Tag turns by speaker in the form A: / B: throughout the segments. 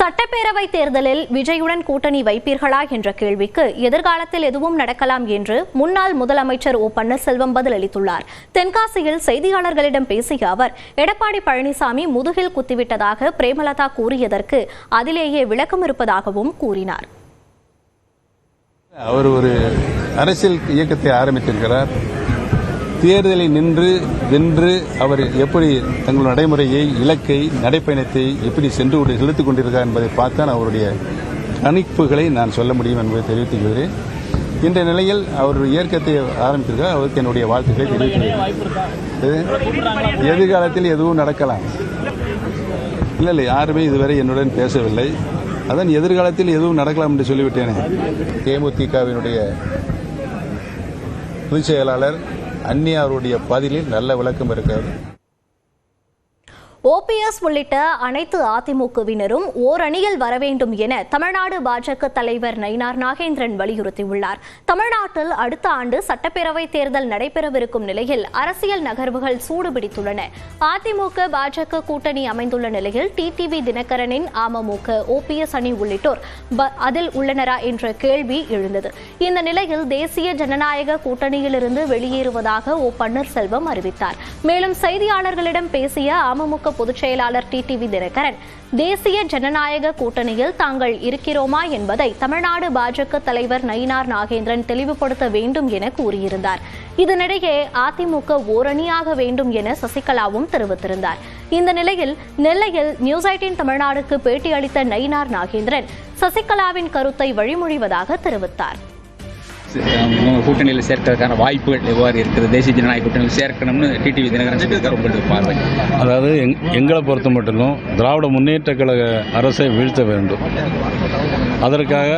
A: சட்டப்பேரவை தேர்தலில் விஜயுடன் கூட்டணி வைப்பீர்களா என்ற கேள்விக்கு எதிர்காலத்தில் எதுவும் நடக்கலாம் என்று முன்னாள் முதலமைச்சர் ஓ பன்னீர்செல்வம் பதிலளித்துள்ளார். தென்காசியில் செய்தியாளர்களிடம் பேசிய அவர், எடப்பாடி பழனிசாமி முதுகில் குத்திவிட்டதாக பிரேமலதா கூறியதற்கு அதிலேயே விளக்கம் இருப்பதாகவும் கூறினார்.
B: அவர் ஒரு அரசியல் இயக்கத்தை ஆரம்பித்திருக்கிறார். தேர்தலில் நின்று வென்று அவர் எப்படி தங்கள் நடைமுறையை, இலக்கை, நடைப்பயணத்தை எப்படி செலுத்திக் கொண்டிருக்கிறார் என்பதை பார்த்தான் அவருடைய கணிப்புகளை நான் சொல்ல முடியும் என்பதை தெரிவித்துக் கொள்கிறேன். இந்த நிலையில் அவர் இயக்கத்தை ஆரம்பித்திருக்கிறார். அவருக்கு என்னுடைய வாழ்த்துக்களை தெரிவித்துள்ளேன். எதிர்காலத்தில் எதுவும் நடக்கலாம். இல்லை, யாருமே இதுவரை என்னுடன் பேசவில்லை. அதான் எதிர்காலத்தில் எதுவும் நடக்கலாம் என்று சொல்லிவிட்டேனே. தேமுதிகவினுடைய பொதுச் செயலாளர் அந்நியாருடைய பதிலில் நல்ல விளக்கம் இருக்கிறது.
A: ஓபிஎஸ் உள்ளிட்ட அனைத்து அதிமுகவினரும் ஓரணியில் வர வேண்டும் என தமிழ்நாடு பாஜக தலைவர் நயினார் நாகேந்திரன் வலியுறுத்தியுள்ளார். தமிழ்நாட்டில் அடுத்த ஆண்டு சட்டப்பேரவை தேர்தல் நடைபெறவிருக்கும் நிலையில் அரசியல் நகர்வுகள் சூடுபிடித்துள்ளன. அதிமுக பாஜக கூட்டணி அமைந்துள்ள நிலையில் டிடிவி தினகரனின் அமமுக, ஓபிஎஸ் அணி உள்ளிட்டோர் அதில் உள்ளனரா என்ற கேள்வி எழுந்தது. இந்த நிலையில் தேசிய ஜனநாயக கூட்டணியிலிருந்து வெளியேறுவதாக ஓ பன்னீர்செல்வம் அறிவித்தார். மேலும் செய்தியாளர்களிடம் பேசிய அமமுக பொதுச் செயலாளர் டிடிவி தினகரன், தேசிய ஜனநாயக கூட்டணியில் தாங்கள் இருக்கிறோமா என்பதை தமிழ்நாடு பாஜக தலைவர் நயினார் நாகேந்திரன் தெளிவுபடுத்த வேண்டும் என கூறியிருந்தார். இதனிடையே அதிமுக ஓரணியாக வேண்டும் என சசிகலாவும் தெரிவித்திருந்தார். இந்த நிலையில் நெல்லையில் நியூஸ் 18 தமிழ்நாடுக்கு பேட்டியளித்த நயினார் நாகேந்திரன் சசிகலாவின் கருத்தை வழிமொழிவதாக தெரிவித்தார்.
C: கூட்டணியில் சேர்க்கிறதுக்கான வாய்ப்புகள் எவ்வாறு இருக்கிறது? தேசிய ஜனநாயக கூட்டணியில் சேர்க்கணும்னு டிடிவி தினகரன் உங்களுக்கு பார்வை.
B: அதாவது எங்களை பொறுத்த மட்டும் திராவிட முன்னேற்ற கழக அரசை வீழ்த்த வேண்டும். அதற்காக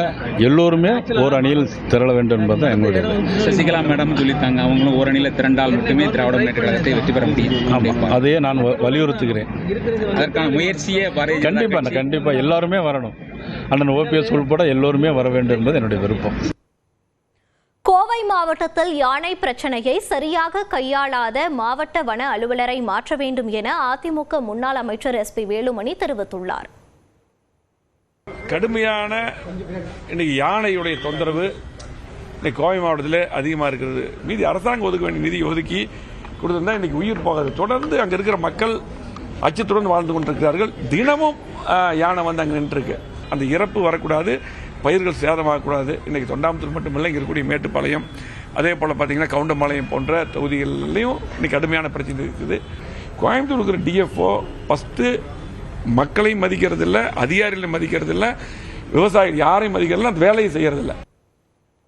B: எல்லோருமே ஓர் அணியில் திரள வேண்டும் என்பது எங்களுடைய.
C: சசிகலா மேடம் சொல்லித்தாங்க, அவங்களும் ஓர் அணியில் திரண்டால் மட்டுமே திராவிட முன்னேற்ற கழகத்தை வெற்றி பெற முடியும்.
B: அதையே நான் வலியுறுத்துகிறேன்.
C: அதற்கான முயற்சியே
B: கண்டிப்பா எல்லாருமே வரணும். அண்ணன் ஓபிஎஸ் உள்பட எல்லோருமே வர வேண்டும் என்பது என்னுடைய விருப்பம்.
A: கோவை மாவட்டத்தில் யானை பிரச்சனையை சரியாக கையாளாத மாவட்ட வன அலுவலரை மாற்ற வேண்டும் என அதிமுக முன்னாள் அமைச்சர் SP வேலுமணி தெரிவித்துள்ளார்.
D: கடுமையான இன்னைக்கு யானையுடைய தொந்தரவு இன்னைக்கு கோவை மாவட்டத்தில் அதிகமாக இருக்கிறது. மீதி அரசாங்கம் ஒதுக்க வேண்டிய நிதி ஒதுக்கி கொடுத்திருந்தா இன்னைக்கு உயிர் போகாது. தொடர்ந்து அங்கே இருக்கிற மக்கள் அச்சத்துடன் வாழ்ந்து கொண்டிருக்கிறார்கள். தினமும் யானை வந்து அங்கே நின்றுருக்கு. அந்த இறப்பு வரக்கூடாது, பயிர்கள் சேதமாகக்கூடாது. இன்றைக்கி தொண்டாமுத்தூர் மட்டுமில்லை, இங்கே இருக்கக்கூடிய மேட்டுப்பாளையம், அதே போல் பார்த்தீங்கன்னா கவுண்டம்பாளையம் போன்ற தொகுதிகள்லையும் இன்றைக்கி கடுமையான பிரச்சனை இருக்குது. கோயம்புத்தூர் இருக்கிற DFO ஃபஸ்ட்டு மக்களையும் மதிக்கிறதில்லை, அதிகாரிகளையும் மதிக்கிறதில்லை, விவசாயிகள் யாரையும் மதிக்கிறதில்லை, அந்த வேலையை செய்கிறதில்லை.